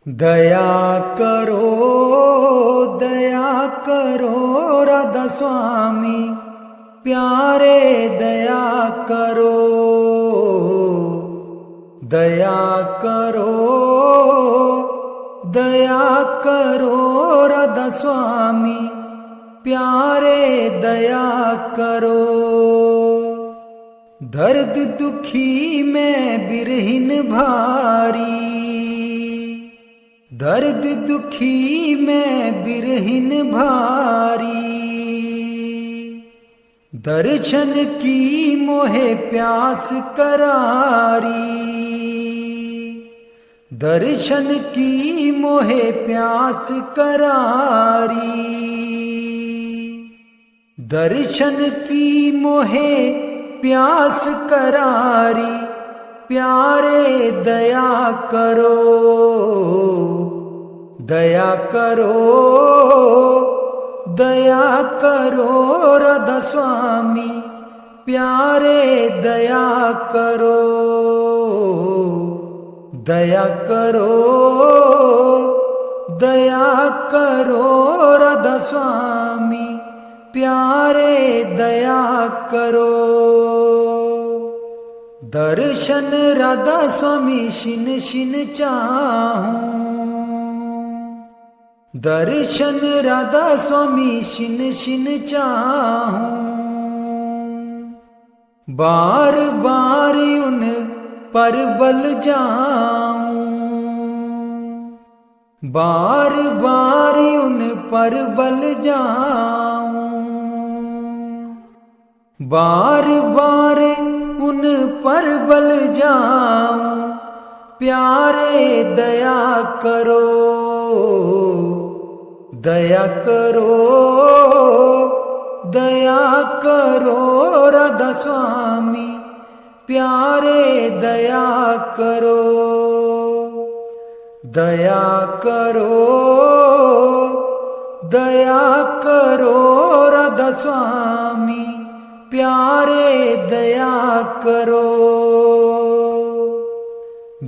दया करो राधा स्वामी प्यारे दया करो राधा स्वामी प्यारे दया करो। दर्द दुखी में बिरहिन भारी, दर्द दुखी में बिरहिन भारी, दर्शन की मोहे प्यास करारी, दर्शन की मोहे प्यास करारी, दर्शन की मोहे प्यास करारी प्यारे दया करो राधा स्वामी प्यारे दया करो राधा स्वामी प्यारे दया करो। दर्शन राधा स्वामी शिन शिन चाहूं, दर्शन राधा स्वामी शिन शिन चाहूं, बार बार उन पर बल जाऊं, बार बार उन पर बल जाऊं, बार बार उन पर बल जाऊं प्यारे दया करो राधा स्वामी प्यारे दया करो राधा स्वामी प्यारे दया करो।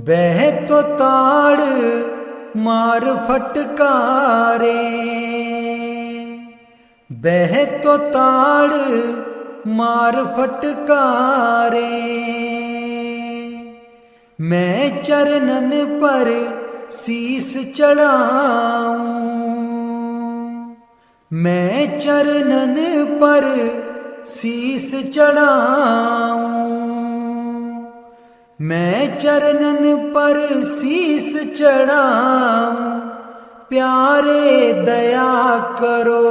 बह तो ताड़ मार फटकारे, बह तो ताड़ मार फटकारे, मैं चरणन पर शीस चढ़ाऊं, मैं चरणन पर शीस चढ़ाऊं, मैं चरणन पर शीस चढ़ाऊं प्यारे दया करो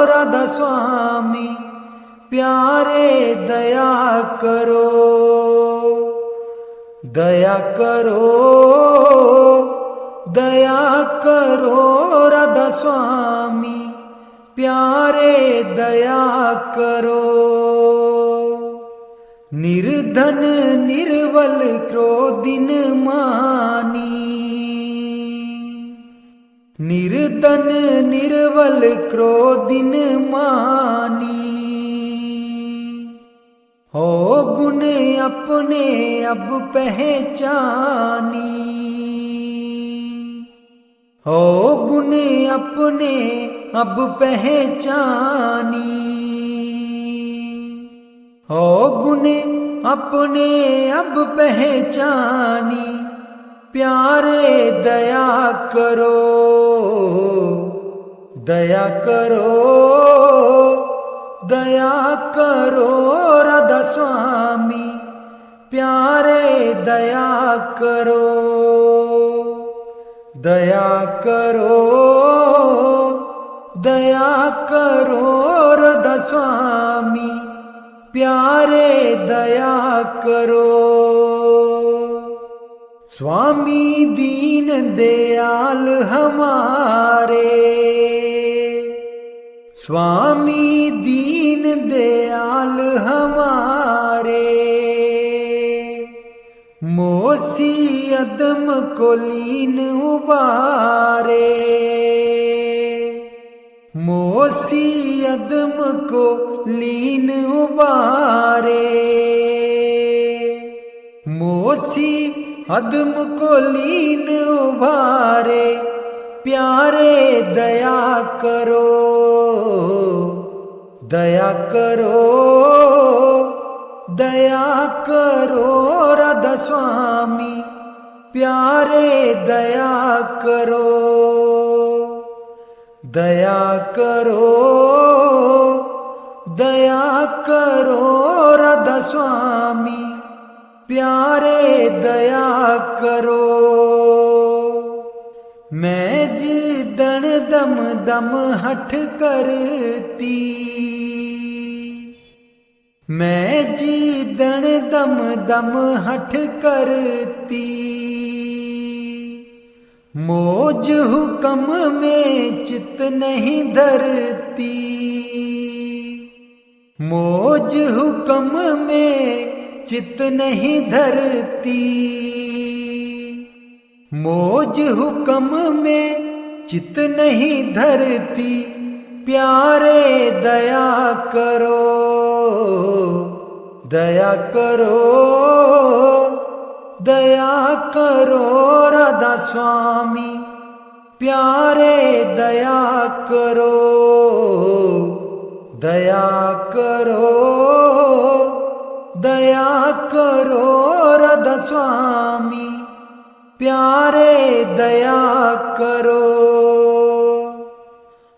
राधा स्वामी प्यारे दया करो राधा स्वामी प्यारे दया करो। निर्धन निर्बल क्रोधिन मानी, निर्धन निर्बल क्रोधिन मानी, हो गुण अपने अब पहचानी, हो गुण अपने अब पहचानी, हो गुण अपने अब पहचानी प्यारे दया करो राधा स्वामी प्यारे दया करो राधा स्वामी प्यारे दया करो। स्वामी दीन दयाल हमारे, स्वामी दीन दयाल हमारे, मोसी अदम को लीन उबारे, मोसी अदम को लीन उबारे, मोसी अदम को लीन उभारे, प्यारे दया करो, दया करो, दया करो राधा स्वामी, प्यारे दया करो, दया करो, दया करो राधा स्वामी, प्यारे दया करो। मैं जिदन दम दम हठ करती, मैं जिदन दम दम हठ करती, मौज हुक्म में चित नहीं धरती, मौज हुक्म में चित नहीं धरती, मौज हुक्म में चित नहीं धरती, प्यारे दया करो, दया करो, दया करो राधा स्वामी, प्यारे दया करो, दया करो, दया करो राधा स्वामी, प्यारे दया करो।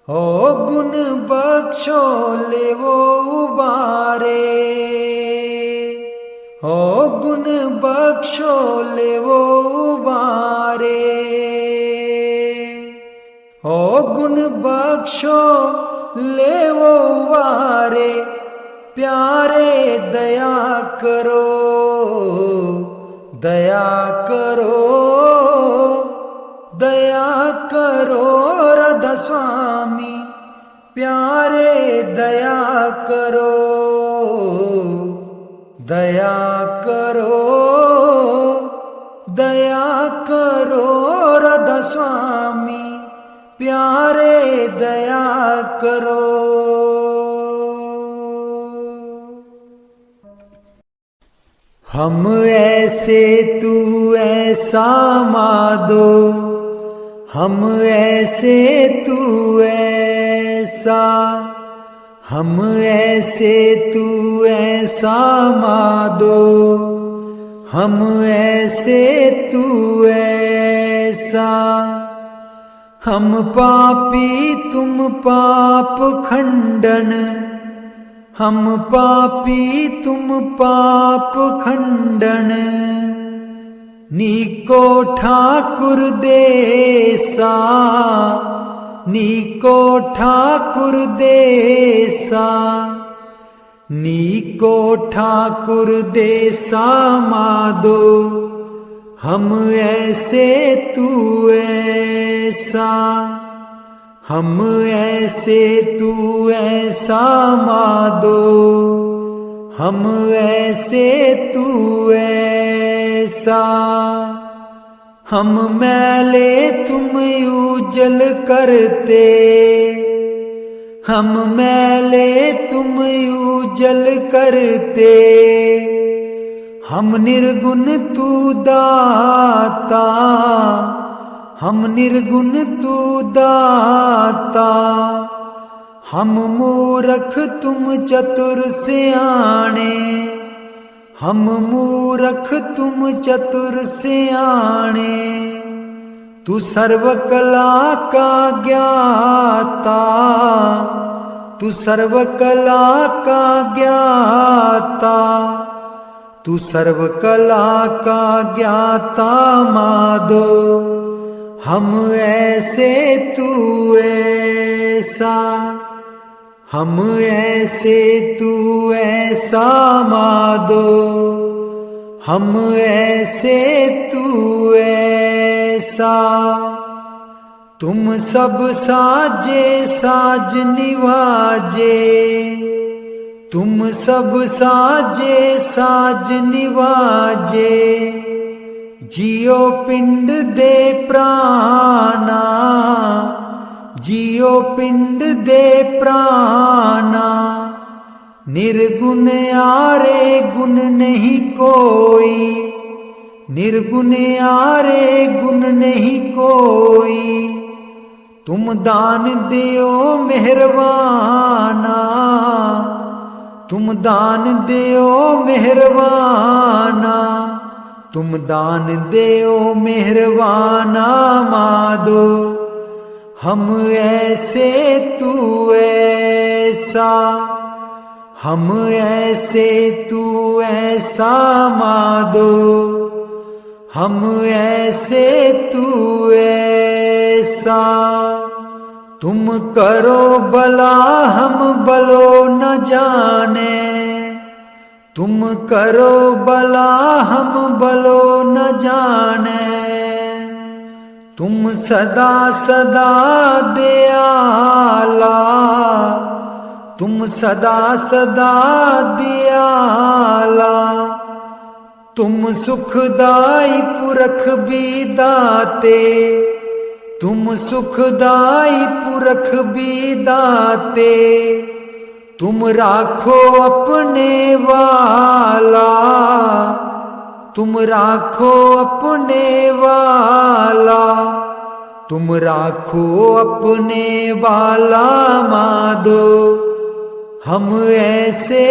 ओ गुण बख्शो ले वो उबारे, ओ गुण बख्शो ले वो उबारे, ओ गुण बख्शो ले वो उबारे, प्यारे दया करो, दया करो, दया करो राधा स्वामी, प्यारे दया करो, दया करो, दया करो राधा स्वामी, प्यारे दया करो। हम ऐसे तू ऐसा माधो, हम ऐसे तू ऐसा, हम ऐसे तू ऐसा माधो, हम ऐसे तू ऐसा, हम पापी तुम पाप खंडन, हम पापी तुम पाप खंडन, नीको ठाकुर देसा, नीको ठाकुर देसा, नीको ठाकुर देसा माधो, हम ऐसे तू ऐसा, हम ऐसे तू ऐसा माधो, हम ऐसे तू ऐसा, हम मैले तुम उजल करते, हम मैले तुम उजल करते, हम निर्गुण तू दाता, हम निर्गुण तू दाता, हम मूरख तुम चतुर सियाणे, हम मूरख तुम चतुर सियाणे, तू सर्व कला का ज्ञाता, तू सर्व कला का ज्ञाता, तू सर्व कला का ज्ञाता माधो, हम ऐसे तू ऐसा, हम ऐसे तू ऐसा माधो, हम ऐसे तू ऐसा, तुम सब साजे साज निवाजे, तुम सब साजे साज निवाजे, जियो पिंड दे प्राणा, जियो पिंड दे प्राणा, निर्गुण आरे गुण नहीं कोई, निर्गुण आरे गुण नहीं कोई। तुम दान दियो मेहरबाना, तुम दान दियो मेहरबाना, तुम दान दियो मेहरबाना माधो। हम ऐसे तू ऐसा, हम ऐसे तू ऐसा माधो, हम ऐसे तू ऐसा। तुम करो भला हम भलो न जाने, तुम करो भला हम भलो न जाने। तुम सदा सदा दयाला, तुम सदा सदा दयाला। तुम सुखदाई पुरख भी दाते, तुम सुखदाई पुरख भी दाते। तुम राखो अपने वाला, तुम राखो अपने वाला, तुम राखो अपने वाला माधो। हम ऐसे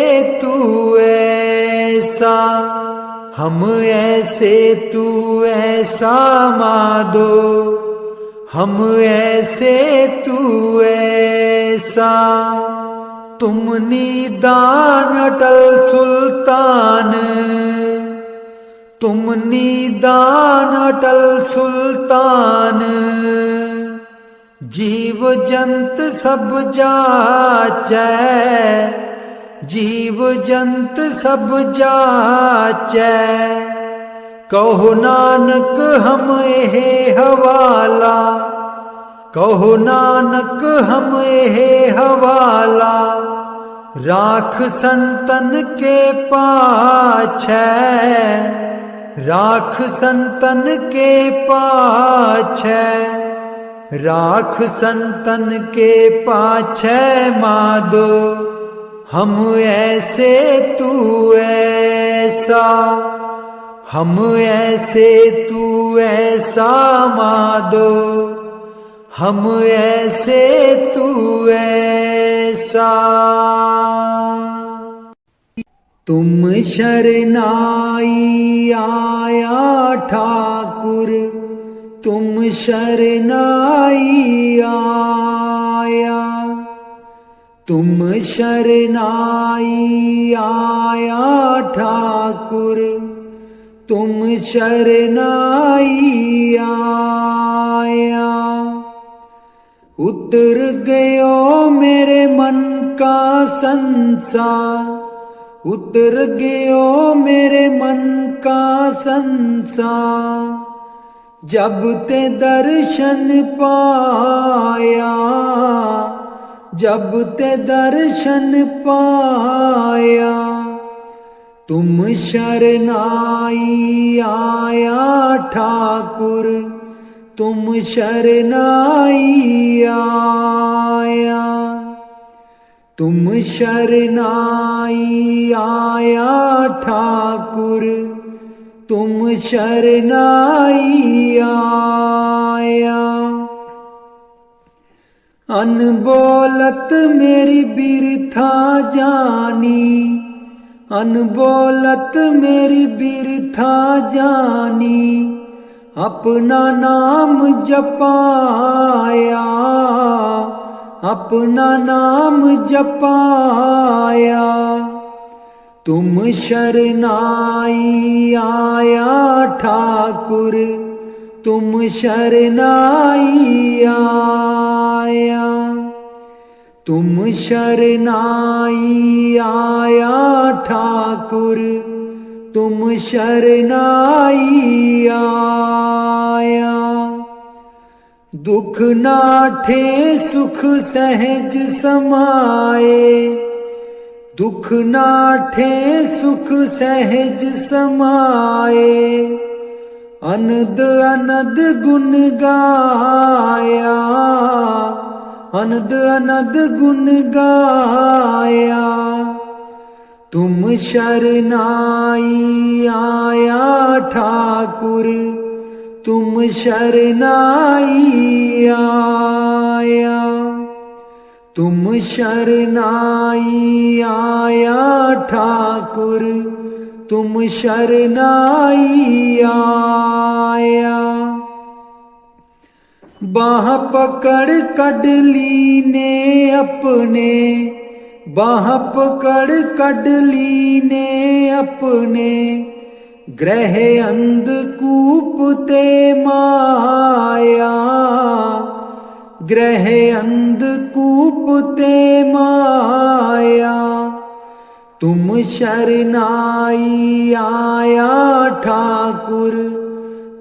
तू ऐसा, हम ऐसे तू ऐसा माधो, हम ऐसे तू ऐसा। तुम निदान अटल सुल्तान, तुम निदान अटल सुल्तान। जीव जंत सब जाचै, जीव जंत सब जाचै। कहो नानक हम एहे हवाला, कहो नानक हम एहे हवाला। राख संतन के पाछै, राख संतन के पाछै, राख संतन के पाछै माधो। हम ऐसे तू ऐसा, हम ऐसे तू ऐसा माधो, हम ऐसे तू ऐसा। तुम शरनाई आया ठाकुर, तुम शरनाई आया। तुम शरनाई आया ठाकुर, तुम शरनाई आया। उतर गयो मेरे मन का संसार, उतर गयो मेरे मन का संसार। जब ते दर्शन पाया, जब ते दर्शन पाया। तुम शरनाई आया ठाकुर, तुम शरनाई आया। तुम शरनाई आया ठाकुर, तुम शरनाई आया। अनबोलत मेरी बिरथा जानी, अनबोलत मेरी बिरथा जानी। अपना नाम जपाया, अपना नाम जपाया। तुम शरनाई आया ठाकुर, तुम शरनाई आया। तुम शरनाई आया ठाकुर, तुम शरनाई आया। दुख नाठे सुख सहज समाए, दुख नाठे सुख सहज समाए। अनद अनद गुण गाया, अनद अनद गुण गाया। तुम शरनाई आया ठाकुर, तुम शरनाई आया। तुम शरनाई आया ठाकुर, तुम शरनाई आया। बाह पकड़ कडली ने अपने, बाह पकड़ कडली ने अपने, ग्रह अंधकूप ते माया, ग्रह अंधकूप ते माया। तुम शरनाई आया ठाकुर,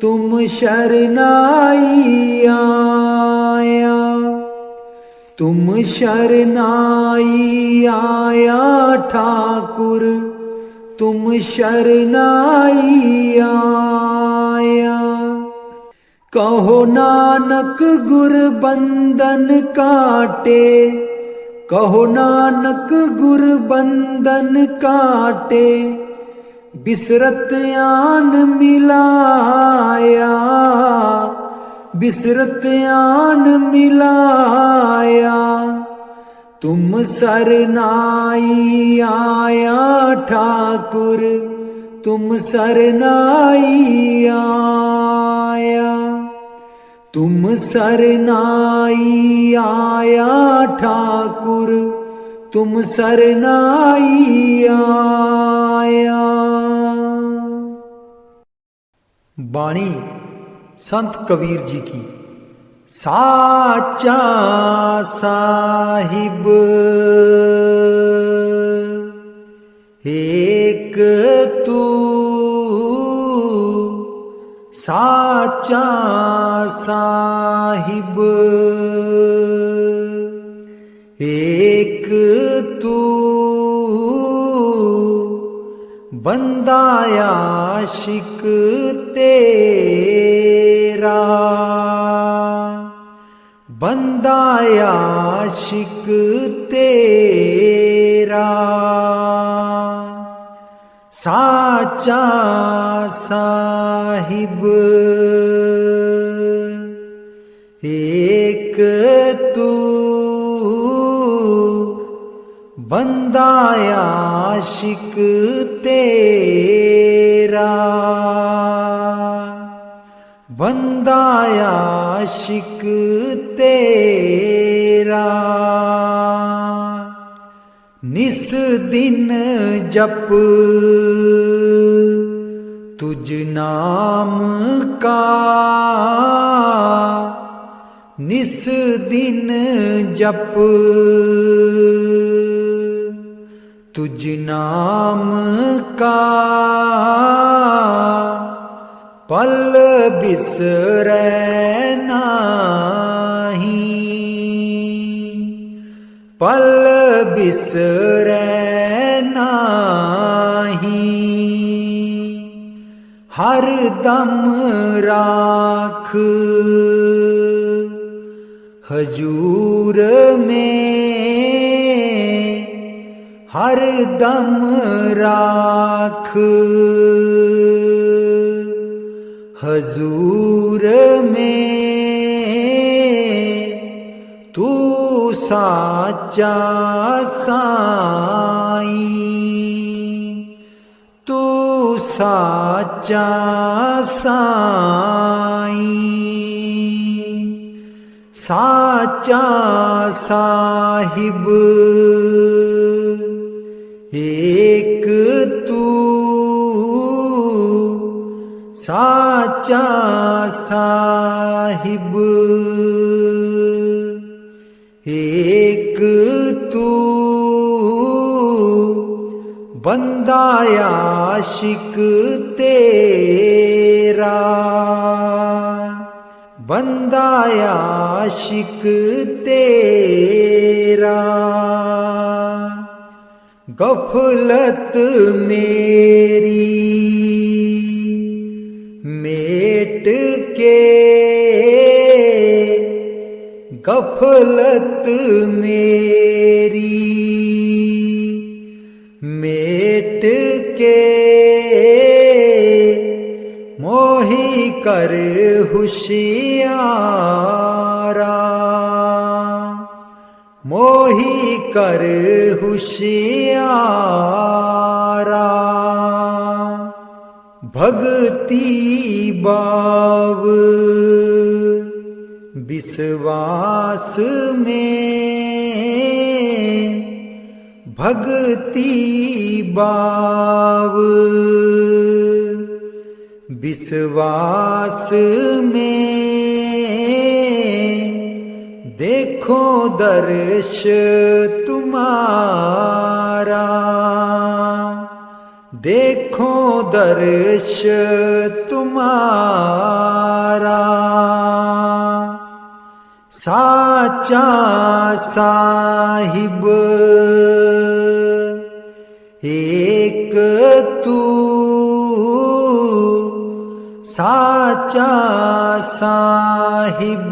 तुम शरनाई आया। तुम शरनाई आया ठाकुर, तुम शरनाई आया। कहो नानक गुर बंधन काटे, कहो नानक गुर बंधन काटे, बिसरत आन मिलाया, बिसरत आन मिलाया। तुम सरनाई आया ठाकुर, तुम सरनाई आया। तुम सरनाई आया ठाकुर, तुम सरनाई आया। बाणी संत कबीर जी की। साचा साहिब एक तू, साचा साहिब एक तू, बंदा आशिक तेरा, बंदा आशिक तेरा। साचा साहिब एक तू, बंदा आशिक तेरा, बंदा आशिक तेरा। निस दिन जप तुझ नाम का, निस दिन जप तुझ नाम का, पल बिसरै नाहीं, पल बिसरै नाहीं। हर दम राख हजूर में, हर दम राख हजूर में। तू साचा साईं, तू साचा साईं। साचा साहिब एक तू, साचा साहिब एक तू, बंदा आशिक तेरा, बंदा आशिक तेरा। गफलत मेरी मेट के, गफलत मेरी मेट के मोही कर हुशियारा, मोही कर हुशियारा। भक्ति बाव विश्वास में, भक्ति बाव विश्वास में। देखो दर्श तुम्हारा, देखो दर्श तुम्हारा। साचा साहिब एक तू, साचा साहिब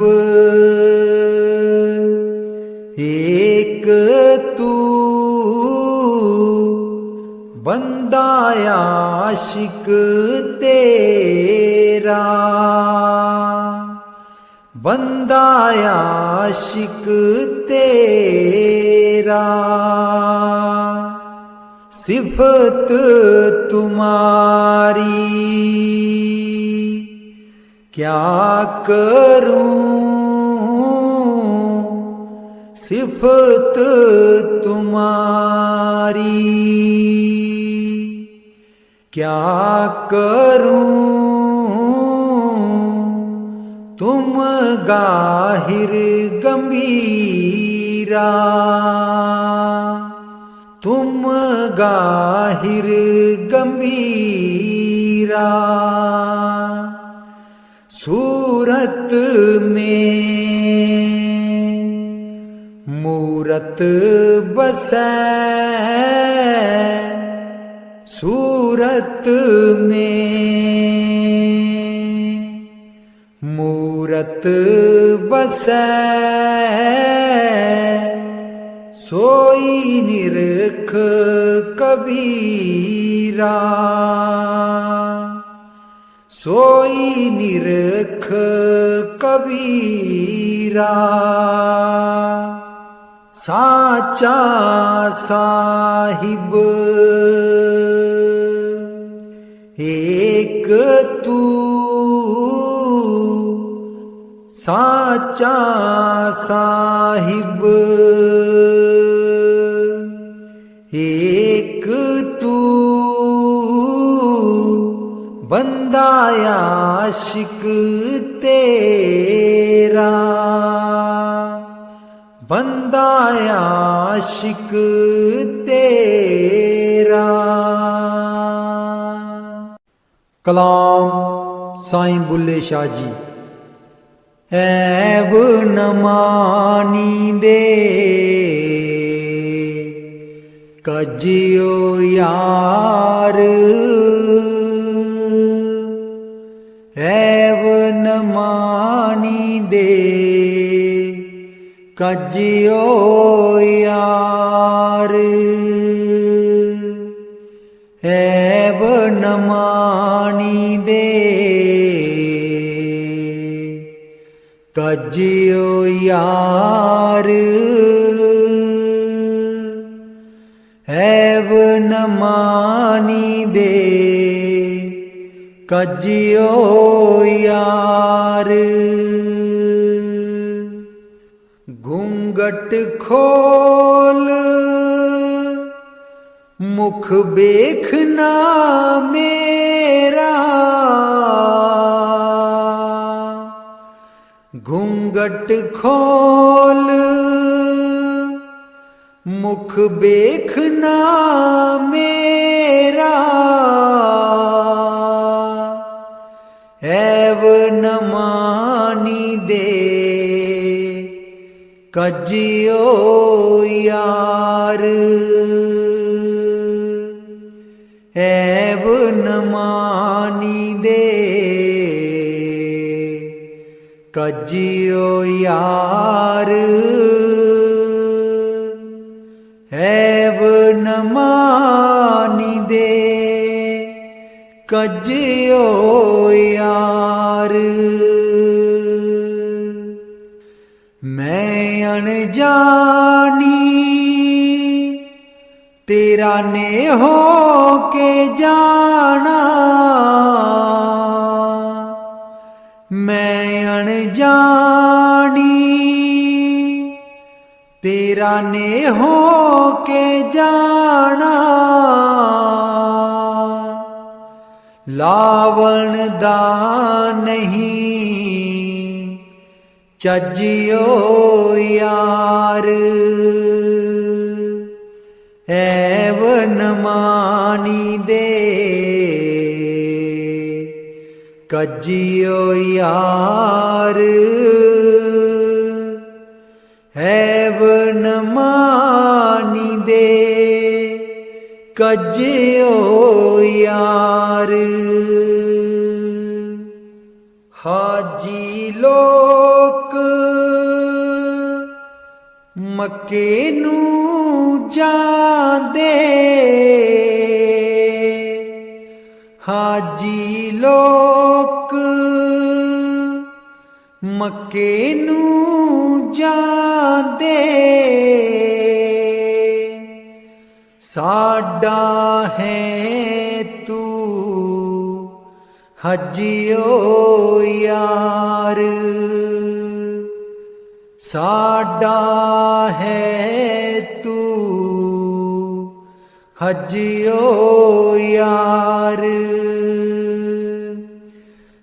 एक तू। बंदा आशिक तेरा, बंदा आशिक तेरा। सिफत तुम्हारी क्या करूं, सिफत तुम्हारी क्या करूं। तुम गाहिर गंभीरा, तुम गाहिर गंभीरा। सूरत में मूरत बसै, सूरत में मूरत बसै। सोई निरख कबीरा, सोई निरख कबीरा। साचा साहिब एक तू, साचा साहिब एक तू। बंदा आशिक तेरा, बंदा आशिक तेरा। कलाम साईं बुल्ले शाह जी। ऐब न मानी दे कजियो यार, ऐब न मानी दे कजियो यार। ऐब न मानी दे कजियो यार। ऐब न मानी दे कजियो यार। घूंघट खोल मुख देखना मेरा, घूंघट खोल मुख देखना मेरा। ऐब न मानी दे कजियो यार। ऐब न मानी दे कजियो यार। ऐब न मानी दे कजियो यार। मैं अनजानी तेरा ने हो के जाना, मैं अनजानी तेरा ने हो के जाना। लावण दा नहीं चजियो यार, ऐवन मानी दे कजियो यार, ऐवन मानी दे कजियो यार। हाजी लोक मक्के नू जांदे, हाजी लोक मक्के नू जांदे। साडा है तू हजियो यार, साडा है तू हजियो यार।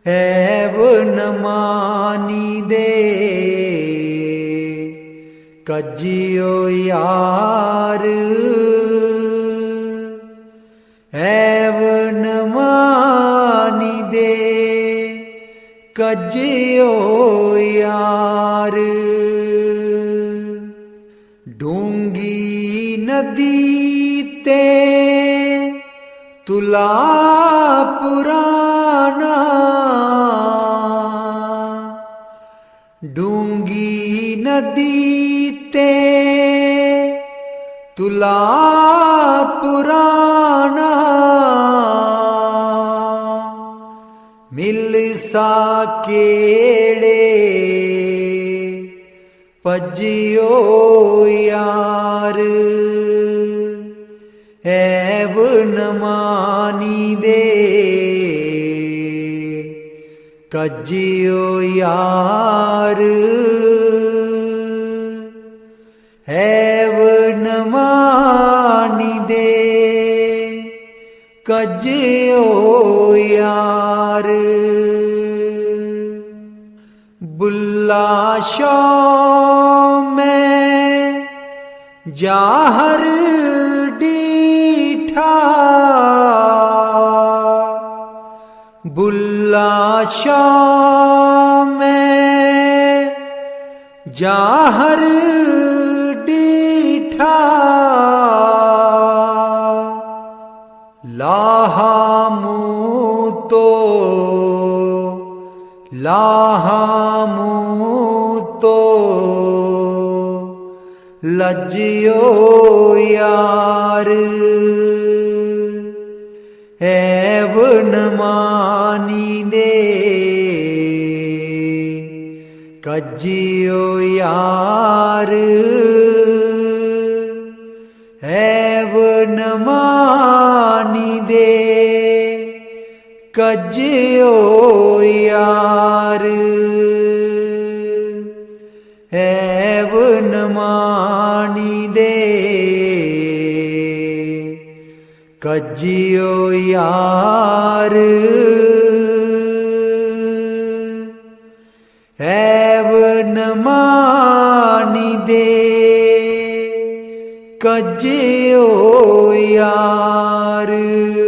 ऐवन मानी दे कजियो यार, ऐवन मानी दे कजियो यार। डूंगी नदी ते तुला पुराना, डूंगी नदी ते तुला पुराना। मिल सा केड़े पजियो यार, ऐवन मानी दे कजियो यार, ऐवन मानी दे कजियो यार। बुल्ला शाह में जाहर डीठा, बुल्ला शाह में जाहर डीठा। लाहा मुँह तो लाहा मुँह तो लजियो यार, ऐवन मानी दे कजियो यार, ऐवन मानी दे कजियो यार, ऐवन मानी दे कजियो यार, ऐवन मानी दे कजियो यार।